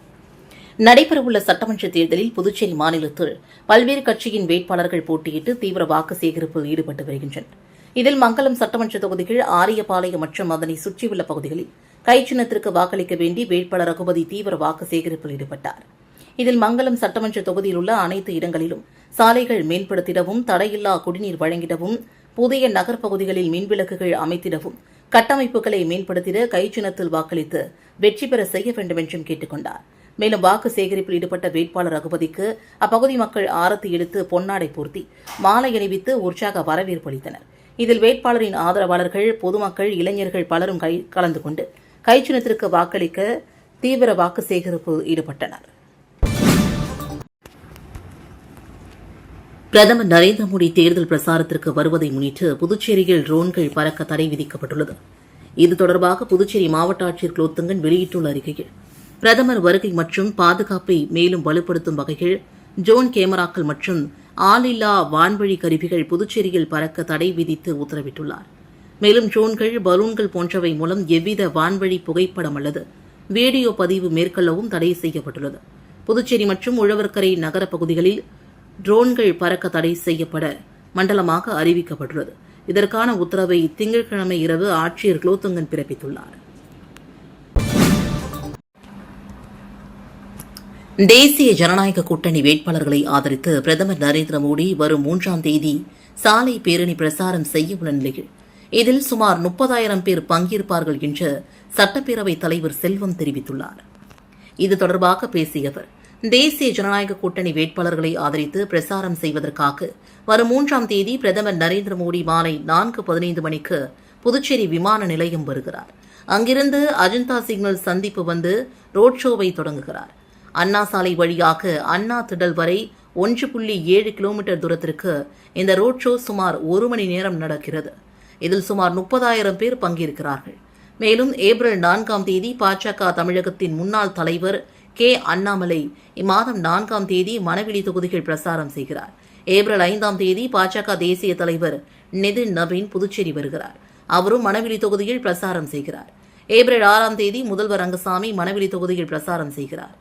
நடைபெறவுள்ள சட்டமன்ற தேர்தலில் புதுச்சேரி மாநிலத்தில் பல்வேறு கட்சியின் வேட்பாளர்கள் போட்டியிட்டு தீவிர வாக்கு சேகரிப்பில் ஈடுபட்டு வருகின்றனர். இதில் மங்கலம் சட்டமன்ற தொகுதிகள் ஆரியபாளையம் மற்றும் அதனை சுற்றியுள்ள பகுதிகளில் கைச்சின்னத்திற்கு வாக்களிக்க வேண்டி வேட்பாளர் ரகுபதி தீவிர வாக்கு சேகரிப்பில் ஈடுபட்டார். இதில் மங்கலம் சட்டமன்ற தொகுதியில் உள்ள அனைத்து இடங்களிலும் சாலைகள் மேம்படுத்திடவும், தடையில்லா குடிநீர் வழங்கிடவும், புதிய நகர்ப்பகுதிகளில் மின்விளக்குகள் அமைத்திடவும், கட்டமைப்புகளை மேம்படுத்திட கைச்சின்னத்தில் வாக்களித்து வெற்றி பெற செய்ய வேண்டும் என்றும் கேட்டுக் கொண்டார். மேலும் வாக்கு சேகரிப்பில் ஈடுபட்ட வேட்பாளர் ரகுபதிக்கு அப்பகுதி மக்கள் ஆரத்தி எடுத்து பொன்னாடை போர்த்தி மாலை அணிவித்து உற்சாக வரவேற்பு அளித்தனர். இதில் வேட்பாளரின் ஆதரவாளர்கள், பொதுமக்கள், இளைஞர்கள் பலரும் கலந்து கொண்டு கைச்சின்னத்திற்கு வாக்களிக்க தீவிர வாக்கு சேகரிப்பில் ஈடுபட்டனர். பிரதமர் நரேந்திர மோடி தேர்தல் பிரசாரத்திற்கு வருவதை முன்னிட்டு புதுச்சேரியில் ட்ரோன்கள் பறக்க தடை விதிக்கப்பட்டுள்ளது. இது தொடர்பாக புதுச்சேரி மாவட்ட ஆட்சியர் குலோத்துங்கன் வெளியிட்டுள்ள அறிக்கையில், பிரதமர் வருகை மற்றும் பாதுகாப்பை மேலும் வலுப்படுத்தும் வகையில் ட்ரோன் கேமராக்கள் மற்றும் ஆளில்லா வான்வழி கருவிகள் புதுச்சேரியில் பறக்க தடை விதித்து உத்தரவிட்டுள்ளார். மேலும் ட்ரோன்கள், பலூன்கள் போன்றவை மூலம் எவ்வித வான்வழி புகைப்படம் அல்லது வீடியோ பதிவு மேற்கொள்ளவும் தடை செய்யப்பட்டுள்ளது. புதுச்சேரி மற்றும் உழவர்கரை நகர பகுதிகளில் ட்ரோன்கள் பறக்க தடை செய்யப்பட மண்டலமாக அறிவிக்கப்பட்டுள்ளது. இதற்கான உத்தரவை திங்கட்கிழமை இரவு ஆட்சியர் குலோத்துங்கன் பிறப்பித்துள்ளார். தேசிய ஜனநாயக கூட்டணி வேட்பாளர்களை ஆதரித்து பிரதமர் நரேந்திர மோடி வரும் 3ஆம் தேதி சாலை பேரணி பிரசாரம் செய்யவுள்ள நிலையில் இதில் சுமார் 30,000 பேர் பங்கேற்பார்கள் என்று சட்டப்பேரவைத் தலைவர் செல்வம் தெரிவித்துள்ளார். இது தொடர்பாக பேசிய அவர், தேசிய ஜனநாயக கூட்டணி வேட்பாளர்களை ஆதரித்து பிரசாரம் செய்வதற்காக வரும் 3ஆம் தேதி பிரதமர் நரேந்திர மோடி மாலை 4:15 மணிக்கு புதுச்சேரி விமான நிலையம் வருகிறார். அங்கிருந்து அஜந்தா சிக்னல் சந்திப்பு வந்து ரோட் ஷோவை தொடங்குகிறார். அண்ணா சாலை வழியாக அண்ணா திடல் வரை 1.7 கிலோமீட்டர் தூரத்திற்கு இந்த ரோட் ஷோ சுமார் 1 மணி நேரம் நடக்கிறது. இதில் சுமார் 30,000 பேர் பங்கேற்கிறார்கள். மேலும் ஏப்ரல் 4ஆம் தேதி பாஜக தமிழகத்தின் முன்னாள் தலைவர் கே. அண்ணாமலை இம்மாதம் 4ஆம் தேதி மணவெளி தொகுதியில் பிரசாரம் செய்கிறார். ஏப்ரல் 5ஆம் தேதி பாஜக தேசிய தலைவர் நிதின் நவீன் புதுச்சேரி வருகிறார். அவரும் மணவெளி தொகுதியில் பிரசாரம் செய்கிறார். ஏப்ரல் 6ஆம் தேதி முதல்வர் ரங்கசாமி மணவெளி தொகுதியில் பிரசாரம் செய்கிறார்.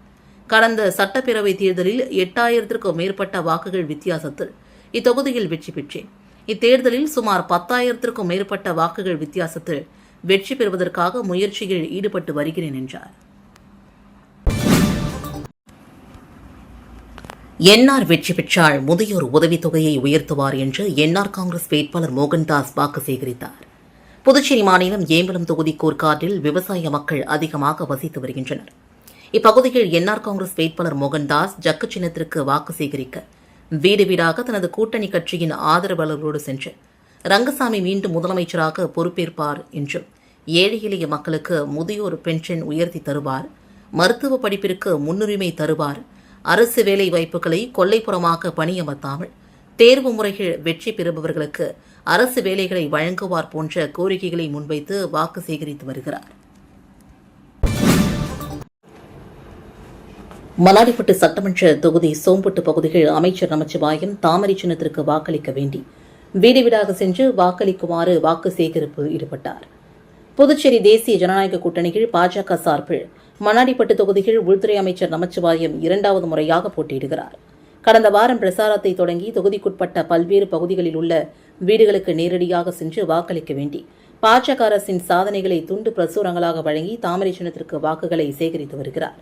கடந்த சட்டப்பேரவைத் தேர்தலில் 8,000க்கும் மேற்பட்ட வாக்குகள் வித்தியாசத்தில் இத்தொகுதியில் வெற்றி பெற்றேன். இத்தேர்தலில் சுமார் 10,000க்கும் மேற்பட்ட வாக்குகள் வித்தியாசத்தில் வெற்றி பெறுவதற்காக முயற்சியில் ஈடுபட்டு வருகிறேன் என்றார். என்ஆர் வெற்றி பெற்றால் முதியோர் உதவித்தொகையை உயர்த்துவார் என்று என்ஆர் காங்கிரஸ் வேட்பாளர் மோகன்தாஸ் வாக்கு சேகரித்தார். புதுச்சேரி மாநிலம் ஏம்பலம் தொகுதி கோர்க்காட்டில் விவசாய மக்கள் அதிகமாக வசித்து வருகின்றனர். இப்பகுதியில் என்ஆர் காங்கிரஸ் வேட்பாளர் மோகன்தாஸ் ஜக்கு சின்னத்திற்கு வாக்கு சேகரிக்க வீடு வீடாக தனது கூட்டணி கட்சியின் ஆதரவாளர்களோடு சென்று ரங்கசாமி மீண்டும் முதலமைச்சராக பொறுப்பேற்பார் என்றும், ஏழை எளிய மக்களுக்கு முதியோர் பென்ஷன் உயர்த்தி தருவார், மருத்துவ படிப்பிற்கு முன்னுரிமை தருவார், அரசு வேலை வாய்ப்புகளை கொல்லைப்புறமாக பணியமர்த்தாமல் தேர்வு முறைகள் வெற்றி பெறுபவர்களுக்கு அரசு வேலைகளை வழங்குவார் போன்ற கோரிக்கைகளை முன்வைத்து வாக்கு சேகரித்து வருகிறார். மலாடிப்பட்டு சட்டமன்ற தொகுதி சோம்பட்டு பகுதியில் அமைச்சர் நமச்சிவாயம் தாமரை சின்னத்திற்கு வாக்களிக்க வேண்டி வீடு வீடாக சென்று வாக்களிக்குமாறு வாக்கு சேகரிப்பில் ஈடுபட்டார். புதுச்சேரி தேசிய ஜனநாயக கூட்டணியில் பாஜக சார்பில் மண்ணாடிப்பட்டு தொகுதியில் உள்துறை அமைச்சர் நமச்சிவாயம் 2வது முறையாக போட்டியிடுகிறார். கடந்த வாரம் பிரசாரத்தை தொடங்கி தொகுதிக்குட்பட்ட பல்வேறு பகுதிகளில் உள்ள வீடுகளுக்கு நேரடியாக சென்று வாக்களிக்க வேண்டி பாஜக அரசின் சாதனைகளை துண்டு பிரசுரங்களாக வழங்கி தாமரை சின்னத்திற்கு வாக்குகளை சேகரித்து வருகிறார்.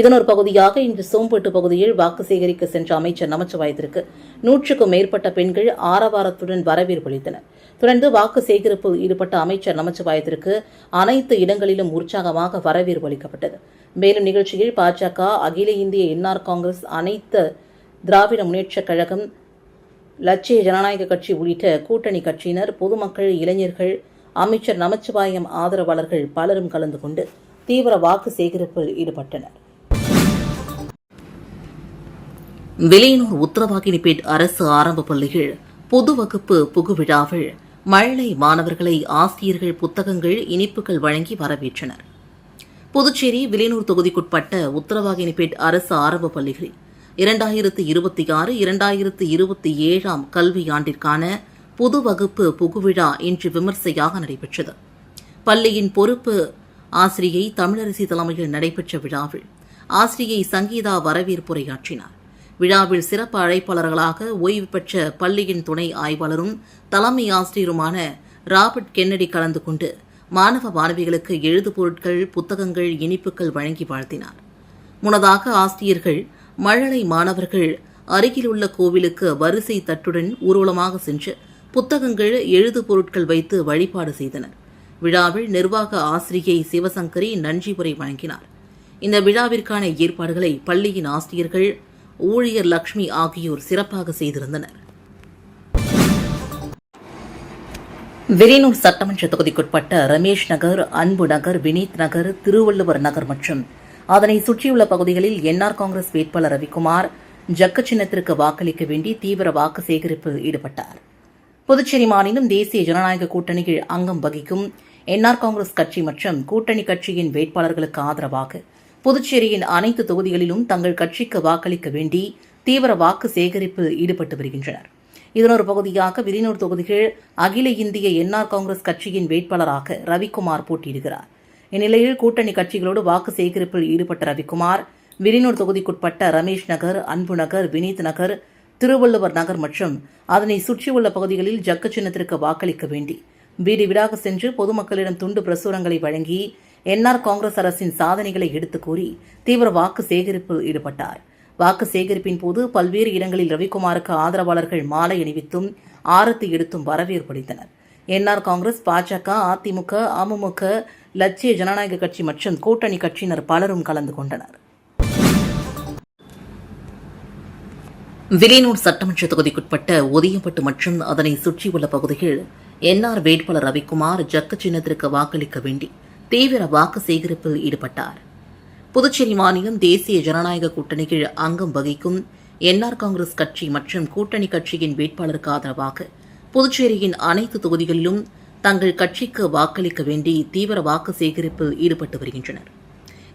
இதன் ஒரு பகுதியாக இன்று சோம்பட்டு பகுதியில் வாக்கு சேகரிக்க சென்ற அமைச்சர் நமச்சிவாயத்திற்கு 100க்கும் மேற்பட்ட பெண்கள் ஆரவாரத்துடன் வரவேற்பு அளித்தனர். தொடர்ந்து வாக்கு சேகரிப்பில் ஈடுபட்ட அமைச்சர் நமச்சிவாயத்திற்கு அனைத்து இடங்களிலும் உற்சாகமாக வரவேற்பு அளிக்கப்பட்டது. மேலும் நிகழ்ச்சியில் பாஜக, அகில இந்திய என்ஆர் காங்கிரஸ், அனைத்து திராவிட முன்னேற்றக் கழகம், லட்சிய ஜனநாயக கட்சி உள்ளிட்ட கூட்டணி கட்சியினர், பொதுமக்கள், இளைஞர்கள், அமைச்சர் நமச்சிவாயம் ஆதரவாளர்கள் பலரும் கலந்து கொண்டு தீவிர வாக்கு சேகரிப்பில் ஈடுபட்டனர். வில்லியனூர் உத்தரவாகினிப்பேட் அரசு ஆரம்ப பள்ளியில் பொது வகுப்பு புகுவிழாவில் மழலை மாணவர்களை ஆசிரியர்கள் புத்தகங்கள், இனிப்புகள் வழங்கி வரவேற்றனர். புதுச்சேரி வில்லியனூர் தொகுதிக்குட்பட்ட உத்தரவாகினிப்பேட் அரசு ஆரம்ப பள்ளிகளில் 2026-2027 கல்வியாண்டிற்கான பொது வகுப்பு புகுவிழா இன்று விமர்சையாக நடைபெற்றது. பள்ளியின் பொறுப்பு ஆசிரியை தமிழரசி தலைமையில் நடைபெற்ற விழாவில் ஆசிரியை சங்கீதா வரவேற்புரையாற்றினார். விழாவில் சிறப்பு அழைப்பாளர்களாக ஓய்வு பெற்ற பள்ளியின் துணை ஆய்வாளரும் தலைமை ஆசிரியருமான ராபர்ட் கென்னடி கலந்து கொண்டு மாணவ மாணவிகளுக்கு எழுதுபொருட்கள், புத்தகங்கள், இனிப்புகள் வழங்கி வாழ்த்தினார். முன்னதாக ஆசிரியர்கள் மழலை மாணவர்கள் அருகில் உள்ள கோவிலுக்கு வரிசை தட்டுடன் ஊர்வலமாக சென்று புத்தகங்கள், எழுது பொருட்கள் வைத்து வழிபாடு செய்தனர். விழாவில் நிர்வாக ஆசிரியை சிவசங்கரி நன்றி உரை வழங்கினார். இந்த விழாவிற்கான ஏற்பாடுகளை பள்ளியின் ஆசிரியர்கள், ஊழியர் லட்சுமி ஆகியோர் சிறப்பாக செய்திருந்தனர். வில்லியனூர் சட்டமன்ற தொகுதிக்குட்பட்ட ரமேஷ் நகர், அன்பு நகர், வினீத் நகர், திருவள்ளுவர் நகர் மற்றும் அதனை சுற்றியுள்ள பகுதிகளில் என்ஆர் காங்கிரஸ் வேட்பாளர் ரவிக்குமார் ஜக்கு சின்னத்திற்கு வாக்களிக்க வேண்டி தீவிர வாக்கு சேகரிப்பில் ஈடுபட்டார். புதுச்சேரி மாநிலம் தேசிய ஜனநாயக கூட்டணியில் அங்கம் வகிக்கும் என்ஆர் காங்கிரஸ் கட்சி மற்றும் கூட்டணி கட்சியின் வேட்பாளர்களுக்கு ஆதரவாக புதுச்சேரியின் அனைத்து தொகுதிகளிலும் தங்கள் கட்சிக்கு வாக்களிக்க வேண்டி தீவிர வாக்கு சேகரிப்பில் ஈடுபட்டு வருகின்றனர். இதன் ஒரு பகுதியாக வில்லியனூர் தொகுதியில் அகில இந்திய என்ஆர் காங்கிரஸ் கட்சியின் வேட்பாளராக ரவிக்குமார் போட்டியிடுகிறார். இந்நிலையில் கூட்டணி கட்சிகளோடு வாக்கு சேகரிப்பில் ஈடுபட்ட ரவிக்குமார் வில்லியனூர் தொகுதிக்குட்பட்ட ரமேஷ் நகர், அன்பு நகர், வினீத் நகர், திருவள்ளுவர் நகர் மற்றும் அதனை சுற்றியுள்ள பகுதிகளில் ஜக்கு சின்னத்திற்கு வாக்களிக்க வேண்டி வீடு வீடாக சென்று பொதுமக்களிடம் துண்டு பிரசுரங்களை வழங்கி என்ஆர் காங்கிரஸ் அரசின் சாதனைகளை எடுத்துக் கூறி தீவிர வாக்கு சேகரிப்பில் ஈடுபட்டார். வாக்கு சேகரிப்பின் போது பல்வேறு இடங்களில் ரவிக்குமாருக்கு ஆதரவாளர்கள் மாலை அணிவித்தும் ஆரத்தி எடுத்தும் வரவேற்பு அளித்தனர். என்ஆர் காங்கிரஸ், பாஜக, அதிமுக, அமமுக, லட்சிய ஜனநாயக கட்சி மற்றும் கூட்டணி கட்சியினர் பலரும் கலந்து கொண்டனர். வில்லியனூர் சட்டமன்ற தொகுதிக்குட்பட்ட ஒதியம்பட்டு மற்றும் அதனை சுற்றியுள்ள பகுதியில் என்ஆர் வேட்பாளர் ரவிக்குமார் ஜக்கு சின்னத்திற்கு வாக்களிக்க வேண்டி தீவிர வாக்கு சேகரிப்பில் ஈடுபட்டார். புதுச்சேரி மாநிலம் தேசிய ஜனநாயக கூட்டணி கீழ் அங்கம் வகிக்கும் என்ஆர் காங்கிரஸ் கட்சி மற்றும் கூட்டணி கட்சியின் வேட்பாளருக்கு ஆதரவாக புதுச்சேரியின் அனைத்து தொகுதிகளிலும் தங்கள் கட்சிக்கு வாக்களிக்க வேண்டி தீவிர வாக்கு சேகரிப்பில் ஈடுபட்டு வருகின்றனர்.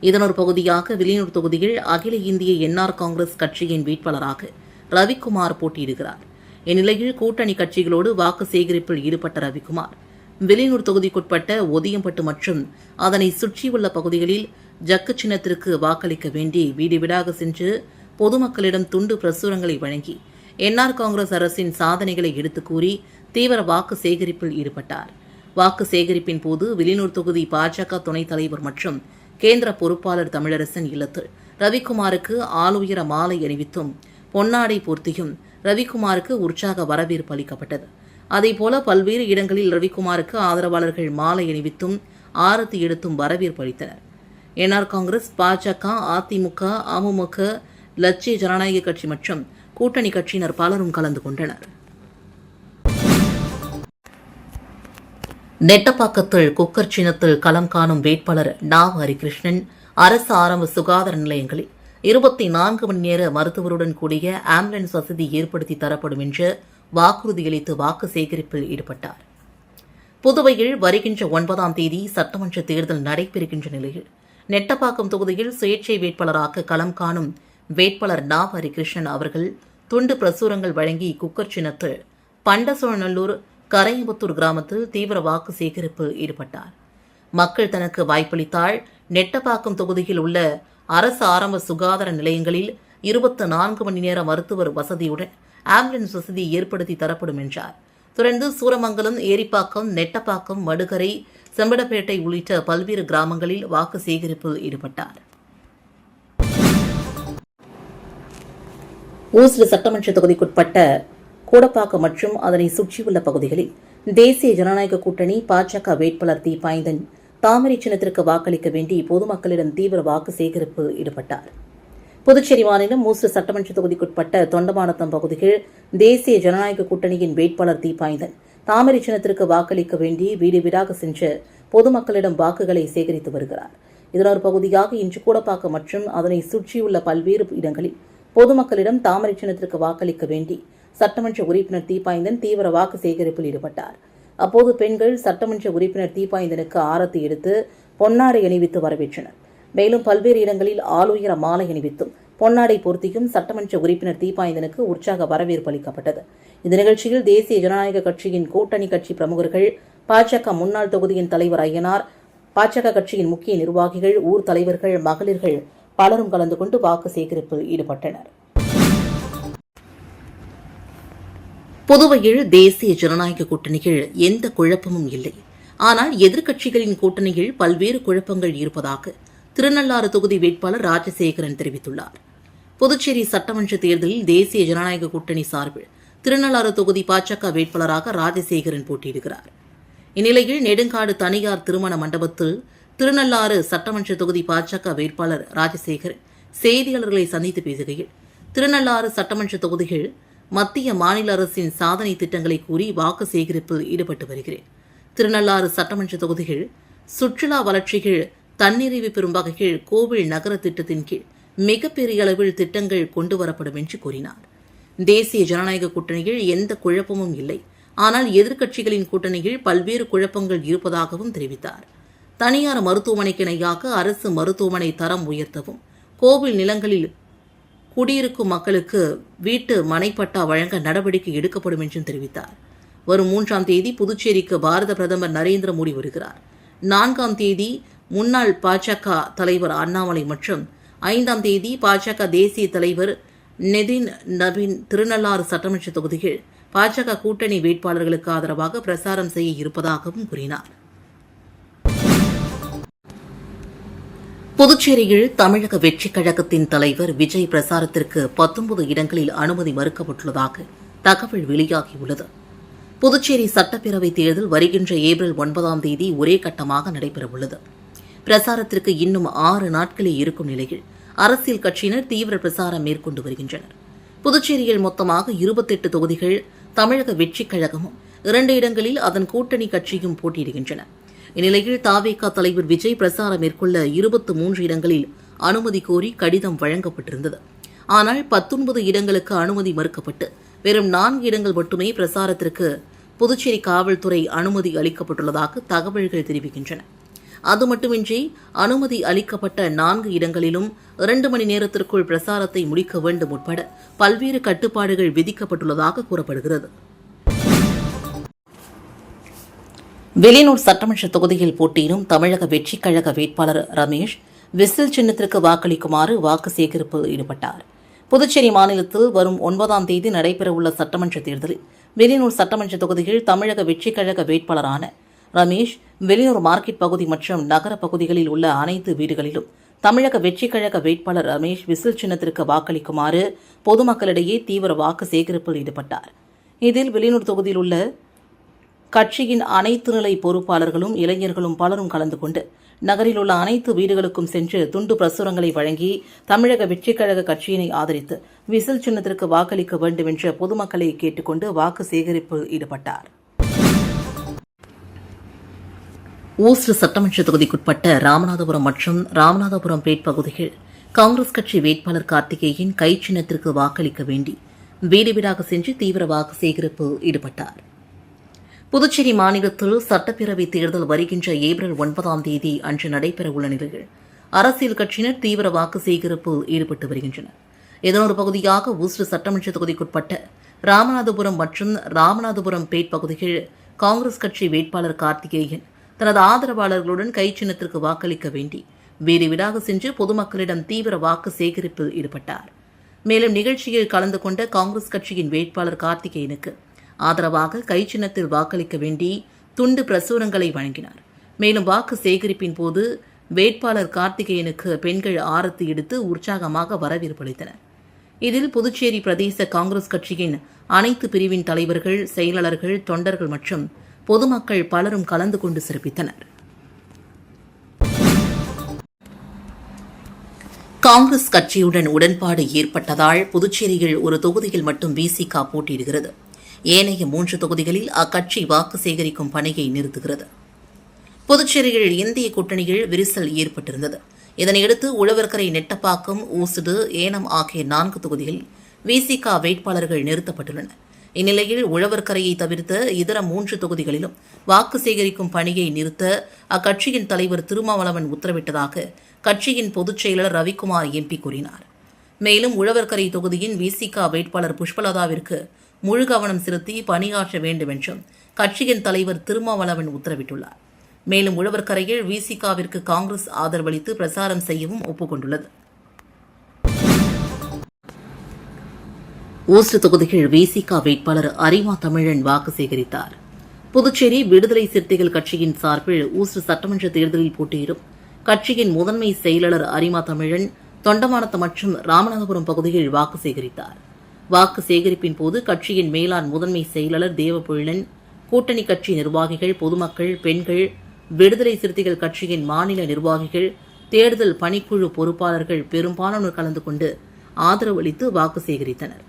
இதன் ஒரு பகுதியாக வில்லியனூர் தொகுதியில் அகில இந்திய என்ஆர் காங்கிரஸ் கட்சியின் வேட்பாளராக ரவிக்குமார் போட்டியிடுகிறார். இந்நிலையில் கூட்டணி கட்சிகளோடு வாக்கு சேகரிப்பில் ஈடுபட்ட ரவிக்குமார் வில்லியனூர் தொகுதிக்குட்பட்ட ஒதியம்பட்டு மற்றும் அதனை சுற்றியுள்ள பகுதிகளில் ஜக்கு சின்னத்திற்கு வாக்களிக்க வேண்டி வீடு வீடாக சென்று பொதுமக்களிடம் துண்டு பிரசுரங்களை வழங்கி என்ஆர் காங்கிரஸ் அரசின் சாதனைகளை எடுத்துக் கூறி தீவிர வாக்கு சேகரிப்பில் ஈடுபட்டார். வாக்கு சேகரிப்பின் போது வில்லியனூர் தொகுதி பாஜக துணைத் தலைவர் மற்றும் கேந்திர பொறுப்பாளர் தமிழரசன் இல்லத்தில் ரவிக்குமாருக்கு ஆளுயர மாலை அணிவித்தும் பொன்னாடை போர்த்தியும் ரவிக்குமாருக்கு உற்சாக வரவேற்பு அளிக்கப்பட்டது. அதேபோல பல்வேறு இடங்களில் ரவிக்குமாருக்கு ஆதரவாளர்கள் மாலை அணிவித்தும் ஆரத்தி எடுத்தும் வரவேற்பு அளித்தனர். என்ஆர் காங்கிரஸ், பாஜக, அதிமுக, அமமுக, லட்சிய ஜனநாயக கட்சி மற்றும் கூட்டணி கட்சியினர் பலரும் கலந்து கொண்டனர். நெட்டப்பாக்கத்தில் குக்கர் சின்னத்தில் களம் காணும் வேட்பாளர் நா. ஹரிகிருஷ்ணன் அரசு ஆரம்ப சுகாதார நிலையங்களில் 24 மணி நேர மருத்துவருடன் கூடிய ஆம்புலன்ஸ் வசதி ஏற்படுத்தி தரப்படும் என்று வாக்குறுதியளித்து வாக்கு சேகரிப்பில் ஈடுபட்டார். புதுவையில் வருகின்ற 9ஆம் தேதி சட்டமன்ற தேர்தல் நடைபெறுகின்ற நிலையில் நெட்டப்பாக்கம் தொகுதியில் சுயேட்சை வேட்பாளராக களம் காணும் வேட்பாளர் நா. ஹரிகிருஷ்ணன் அவர்கள் துண்டு பிரசுரங்கள் வழங்கி குக்கர் சின்னத்தில் பண்டசோழநல்லூர் கரையம்புத்தூர் கிராமத்தில் தீவிர வாக்கு சேகரிப்பில் ஈடுபட்டார். மக்கள் தனக்கு வாய்ப்பளித்தால் நெட்டப்பாக்கம் தொகுதியில் உள்ள அரசு ஆரம்ப சுகாதார நிலையங்களில் 24 மணி நேர மருத்துவர் வசதியுடன் ஆம்புலன்ஸ் வசதி ஏற்படுத்தி தரப்படும் என்றார். தொடர்ந்து சூரமங்கலம், ஏரிப்பாக்கம், நெட்டப்பாக்கம், மடுகரை, செம்படப்பேட்டை உள்ளிட்ட பல்வேறு கிராமங்களில் வாக்கு சேகரிப்பில் ஈடுபட்டார். ஊசுடு சட்டமன்ற தொகுதிக்குட்பட்ட கூடப்பாக்கம் மற்றும் அதனை சுற்றியுள்ள பகுதிகளில் தேசிய ஜனநாயக கூட்டணி பாஜக வேட்பாளர் தீபாய்ந்தன் தாமரை சின்னத்திற்கு வாக்களிக்க வேண்டி பொதுமக்களிடம் தீவிர வாக்கு சேகரிப்பில் ஈடுபட்டார். புதுச்சேரி மாநிலம் ஊசுடு சட்டமன்ற தொகுதிக்குட்பட்ட தொண்டமானத்தம் பகுதியில் தேசிய ஜனநாயக கூட்டணியின் வேட்பாளர் தீபாய்ந்தன் தாமரை சின்னத்திற்கு வாக்களிக்க வேண்டி வீடு வீடாக சென்று பொதுமக்களிடம் வாக்குகளை சேகரித்து வருகிறார். இதன் ஒரு பகுதியாக இன்று கூடப்பாக்கம் மற்றும் அதனை சுற்றியுள்ள பல்வேறு இடங்களில் பொதுமக்களிடம் தாமரை சின்னத்திற்கு வாக்களிக்க வேண்டி சட்டமன்ற உறுப்பினர் தீபாய்ந்தன் தீவிர வாக்கு சேகரிப்பில் ஈடுபட்டார். அப்போது பெண்கள் சட்டமன்ற உறுப்பினர் தீபாய்ந்தனுக்கு ஆரத்தி எடுத்து பொன்னாடை அணிவித்து வரவேற்றனர். மேலும் பல்வேறு இடங்களில் ஆளுயர மாலை அணிவித்தும் பொன்னாடை பொருத்தியும் சட்டமன்ற உறுப்பினர் தீபாய்ந்தனுக்கு உற்சாக வரவேற்பு அளிக்கப்பட்டது. இந்த நிகழ்ச்சியில் தேசிய ஜனநாயக கட்சியின் கூட்டணி கட்சி பிரமுகர்கள், பாஜக முன்னாள் தொகுதியின் தலைவர் ஐயனார், பாஜக கட்சியின் முக்கிய நிர்வாகிகள், ஊர் தலைவர்கள், மகளிர்கள் பலரும் கலந்து கொண்டு வாக்கு சேகரிப்பில் ஈடுபட்டனர். புதுவையில் தேசிய ஜனநாயக கூட்டணியில் எந்த குழப்பமும் இல்லை. ஆனால் எதிர்க்கட்சிகளின் கூட்டணியில் பல்வேறு குழப்பங்கள் இருப்பதாக திருநள்ளாறு தொகுதி வேட்பாளர் ராஜசேகரன் தெரிவித்துள்ளார். புதுச்சேரி சட்டமன்ற தேர்தலில் தேசிய ஜனநாயக கூட்டணி சார்பில் திருநள்ளாறு தொகுதி பாஜக வேட்பாளராக ராஜசேகரன் போட்டியிடுகிறார். இந்நிலையில் நெடுங்காடு தனியார் திருமண மண்டபத்தில் திருநள்ளாறு சட்டமன்ற தொகுதி பாஜக வேட்பாளர் ராஜசேகரன் செய்தியாளர்களை சந்தித்து பேசுகையில், திருநள்ளாறு சட்டமன்ற தொகுதியில் மத்திய மாநில அரசின் சாதனை திட்டங்களை கூறி வாக்கு சேகரிப்பில் ஈடுபட்டு வருகிறேன். திருநள்ளாறு சட்டமன்ற தொகுதியில் சுற்றுலா வளர்ச்சிகள் தன்னிறைவு பெறும் வகையில் கோவில் நகர திட்டத்தின் கீழ் மிகப்பெரிய அளவில் திட்டங்கள் கொண்டுவரப்படும் என்று கூறினார். தேசிய ஜனநாயக கூட்டணியில் எந்த குழப்பமும் இல்லை. ஆனால் எதிர்க்கட்சிகளின் கூட்டணியில் பல்வேறு குழப்பங்கள் இருப்பதாகவும் தெரிவித்தார். தனியார் மருத்துவமனைக்கு இணையாக அரசு மருத்துவமனை தரம் உயர்த்தவும், கோவில் நிலங்களில் குடியிருக்கும் மக்களுக்கு வீட்டு மனைப்பட்டா வழங்க நடவடிக்கை எடுக்கப்படும் என்றும் தெரிவித்தார். வரும் 3ஆம் தேதி புதுச்சேரிக்கு பாரத பிரதமர் நரேந்திர மோடி வருகிறார். 4ஆம் தேதி முன்னாள் பாஜக தலைவர் அண்ணாமலை மற்றும் 5ஆம் தேதி பாஜக தேசிய தலைவர் நிதின் நவீன் திருநள்ளாறு சட்டமன்ற தொகுதியில் பாஜக கூட்டணி வேட்பாளர்களுக்கு ஆதரவாக பிரசாரம் செய்ய இருப்பதாகவும் கூறினார். புதுச்சேரியில் தமிழக வெற்றிக் கழகத்தின் தலைவர் விஜய் பிரசாரத்திற்கு 19 இடங்களில் அனுமதி மறுக்கப்பட்டுள்ளதாக தகவல் வெளியாகியுள்ளது. புதுச்சேரி சட்டப்பேரவைத் தேர்தல் வருகின்ற ஏப்ரல் 9ஆம் தேதி ஒரே கட்டமாக நடைபெறவுள்ளது. பிரசாரத்திற்கு இன்னும் 6 நாட்களே இருக்கும் நிலையில் அரசியல் கட்சியினர் தீவிர பிரசாரம் மேற்கொண்டு வருகின்றனர். புதுச்சேரியில் மொத்தமாக 28 தொகுதிகள் தமிழக வெற்றிக் கழகமும் 2 இடங்களில் அதன் கூட்டணி கட்சியும் போட்டியிடுகின்றன. இந்நிலையில் தாவேகா தலைவர் விஜய் பிரசாரம் மேற்கொள்ள 23 இடங்களில் அனுமதி கோரி கடிதம் வழங்கப்பட்டிருந்தது. ஆனால் 19 இடங்களுக்கு அனுமதி மறுக்கப்பட்டு வெறும் 4 இடங்கள் மட்டுமே பிரசாரத்திற்கு புதுச்சேரி காவல்துறை அனுமதி அளிக்கப்பட்டுள்ளதாக தகவல்கள் தெரிவிக்கின்றன. அது மட்டுமின்றி அனுமதி அளிக்கப்பட்ட 4 இடங்களிலும் 2 மணி நேரத்திற்குள் பிரசாரத்தை முடிக்க வேண்டும் உட்பட பல்வேறு கட்டுப்பாடுகள் விதிக்கப்பட்டுள்ளதாக கூறப்படுகிறது. வெளியூர் சட்டமன்ற தொகுதியில் போட்டியிடும் தமிழக வெற்றிக் கழக வேட்பாளர் ரமேஷ் விசில் சின்னத்திற்கு வாக்களிக்குமாறு வாக்கு சேகரிப்பில் ஈடுபட்டார். புதுச்சேரி மாநிலத்தில் வரும் 9ஆம் தேதி நடைபெறவுள்ள சட்டமன்ற தேர்தலில் வெளியூர் சட்டமன்ற தொகுதியில் தமிழக வெற்றிக் கழக வேட்பாளரான ரமேஷ் வெளியூர் மார்க்கெட் பகுதி மற்றும் நகர பகுதிகளில் உள்ள அனைத்து வீடுகளிலும் தமிழக வெற்றிக் கழக வேட்பாளர் ரமேஷ் விசில் சின்னத்திற்கு வாக்களிக்குமாறு பொதுமக்களிடையே தீவிர வாக்கு சேகரிப்பில் ஈடுபட்டார். இதில் வெளியூர் தொகுதியில் உள்ள கட்சியின் அனைத்து நிலை பொறுப்பாளர்களும் இளைஞர்களும் பலரும் கலந்து கொண்டு நகரில் உள்ள அனைத்து வீடுகளுக்கும் சென்று துண்டு பிரசுரங்களை வழங்கி தமிழக வெற்றிக் கழக கட்சியினை ஆதரித்து விசில் சின்னத்திற்கு வாக்களிக்க வேண்டும் என்ற பொதுமக்களை கேட்டுக்கொண்டு வாக்கு சேகரிப்பில் ஈடுபட்டார். ஊஸ்ட் சட்டமன்ற தொகுதிக்குட்பட்ட ராமநாதபுரம் மற்றும் ராமநாதபுரம் பேட் பகுதியில் காங்கிரஸ் கட்சி வேட்பாளர் கார்த்திகேயன் கை சின்னத்திற்கு வாக்களிக்க வேண்டி வீடு வீடாக சென்று தீவிர வாக்கு சேகரிப்பில் ஈடுபட்டார். புதுச்சேரி மாநிலத்தில் சட்டப்பேரவை தேர்தல் வருகின்ற ஏப்ரல் 9ஆம் தேதி அன்று நடைபெறவுள்ள நிலையில் அரசியல் கட்சியினர் தீவிர வாக்கு சேகரிப்பில் ஈடுபட்டு வருகின்றனர். இதன் ஒரு பகுதியாக ஊஸ்ட் சட்டமன்ற தொகுதிக்குட்பட்ட ராமநாதபுரம் மற்றும் ராமநாதபுரம் பேட் பகுதியில் காங்கிரஸ் கட்சி வேட்பாளர் கார்த்திகேயன் தனது ஆதரவாளர்களுடன் கை சின்னத்திற்கு வாக்களிக்க வேண்டி வீடு வீடாக சென்று பொதுமக்களிடம் தீவிர வாக்கு சேகரிப்பில் ஈடுபட்டார். மேலும் நிகழ்ச்சியில் கலந்து கொண்ட காங்கிரஸ் கட்சியின் வேட்பாளர் கார்த்திகேயனுக்கு ஆதரவாக கை சின்னத்தில் வாக்களிக்க வேண்டி துண்டு பிரசுரங்களை வழங்கினார். மேலும் வாக்கு சேகரிப்பின் போது வேட்பாளர் கார்த்திகேயனுக்கு பெண்கள் ஆரத்தி எடுத்து உற்சாகமாக வரவேற்பளித்தனர். இதில் புதுச்சேரி பிரதேச காங்கிரஸ் கட்சியின் அனைத்து பிரிவின் தலைவர்கள், செயலாளர்கள், தொண்டர்கள் மற்றும் பொதுமக்கள் பலரும் கலந்து கொண்டு சிறப்பித்தனர். காங்கிரஸ் கட்சியுடன் உடன்பாடு ஏற்பட்டதால் புதுச்சேரியில் ஒரு தொகுதியில் மட்டும் விசிக போட்டியிடுகிறது. ஏனைய 3 தொகுதிகளில் அக்கட்சி வாக்கு சேகரிக்கும் பணியை நிறுத்துகிறது. புதுச்சேரியில் இந்திய கூட்டணியில் விரிசல் ஏற்பட்டிருந்தது. இதனையடுத்து உழவர்கரை, நெட்டப்பாக்கம், ஊசுடு, ஏனம் ஆகிய 4 தொகுதிகளில் விசிக வேட்பாளர்கள் நிறுத்தப்பட்டுள்ளனர். இந்நிலையில் உழவர்கரையை தவிர்த்த இதர 3 தொகுதிகளிலும் வாக்கு சேகரிக்கும் பணியை நிறுத்த அக்கட்சியின் தலைவர் திருமாவளவன் உத்தரவிட்டதாக கட்சியின் பொதுச் செயலர் ரவிக்குமார் எம்பி கூறினார். மேலும் உழவர்கரை தொகுதியின் விசிக வேட்பாளர் புஷ்பலதாவிற்கு முழு கவனம் செலுத்தி பணியாற்ற வேண்டும் என்றும் கட்சியின் தலைவர் திருமாவளவன் உத்தரவிட்டுள்ளார். மேலும் உழவர்கரையில் விசிகவிற்கு காங்கிரஸ் ஆதரவளித்து பிரசாரம் செய்யவும் ஒப்புக்கொண்டுள்ளது. ஊஸ்ட் தொகுதியில் விசிக வேட்பாளர் அரிமா தமிழன் வாக்கு சேகரித்தார். புதுச்சேரி விடுதலை சிறுத்தைகள் கட்சியின் சார்பில் ஊஸ்ட் சட்டமன்ற தேர்தலில் போட்டியிடும் கட்சியின் முதன்மை செயலாளர் அரிமா தமிழன் தொண்டமானத்தம் மற்றும் ராமநாதபுரம் பகுதியில் வாக்கு சேகரித்தார். வாக்கு சேகரிப்பின் போது கட்சியின் மேலாண் முதன்மை செயலாளர் தேவபொழிலன், கூட்டணி கட்சி நிர்வாகிகள், பொதுமக்கள், பெண்கள், விடுதலை சிறுத்தைகள் கட்சியின் மாநில நிர்வாகிகள், தேர்தல் பணிக்குழு பொறுப்பாளர்கள் பெரும்பாலானோர் கலந்து கொண்டு ஆதரவு அளித்து வாக்கு சேகரித்தனர்.